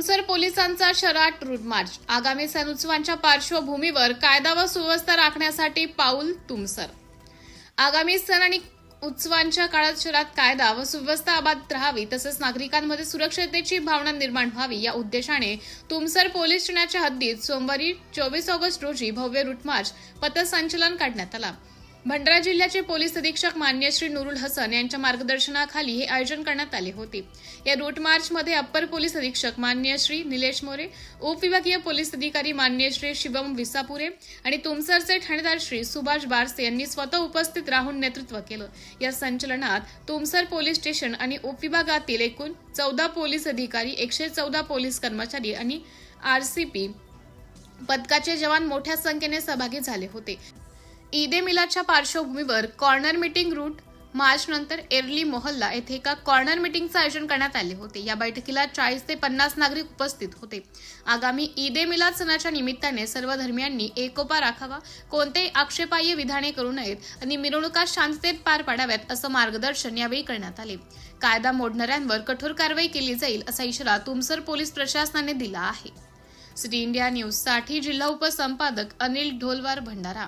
तुमसर पोलिसांचा शराट route march. आगामी सण उत्सवांच्या पार्श्वभूमीवर कायदा व सुव्यवस्था राखण्यासाठी पाऊल तुमसर. आगामी सण आणि उत्सवांच्या काळात शहरात कायदा व सुव्यवस्था अबाधित राहावी तसेच नागरिकांमध्ये सुरक्षिततेची भावना निर्माण व्हावी या उद्देशाने तुमसर पोलीस ठाण्याच्या हद्दीत सोमवारी 24 ऑगस्ट रोजी भव्य रूट मार्च पथसंचलन काढण्यात आला. भंडारा जिल्ह्याचे पोलीस अधीक्षक माननीय श्री नुरुल हसन यांच्या मार्गदर्शनाखाली हे आयोजन करण्यात आले होते. या रूट मार्चमध्ये अप्पर पोलीस अधीक्षक माननीय श्री निलेश मोरे, उपविभागीय पोलीस अधिकारी माननीय श्री शिवम विसापुरे आणि तुमसरचे ठाणेदार श्री सुभाष बारसे यांनी स्वतः उपस्थित राहून नेतृत्व केलं. या संचलनात तुमसर पोलीस स्टेशन आणि उपविभागातील एकूण 14 पोलीस अधिकारी, 114 पोलीस कर्मचारी आणि आरसीपी पथकाचे जवान मोठ्या संख्येने सहभागी झाले होते. ईद ए मिलादच्या पार्श्वभूमीवर कॉर्नर मीटिंग रूट मार्च नंतर एरली मोहल्ला येथे एका कॉर्नर मीटिंगचे आयोजन करण्यात आले होते. या बैठकीला 40 ते 50 नागरिक उपस्थित होते. आगामी ईद ए मिलाद सणाच्या निमित्ताने सर्व धर्मियांनी एकोपा राखावा, कोणतेही आक्षेपार्ह विधाने करू नयेत आणि मिरवणुका शांततेत पार पाडाव्यात असं मार्गदर्शन यावेळी करण्यात आले. कायदा मोडणाऱ्यांवर कठोर कारवाई केली जाईल असा इशारा तुमसर पोलीस प्रशासनाने दिला आहे. सिटी इंडिया न्यूजसाठी जिल्हा उपसंपादक अनिल ढोलवार, भंडारा.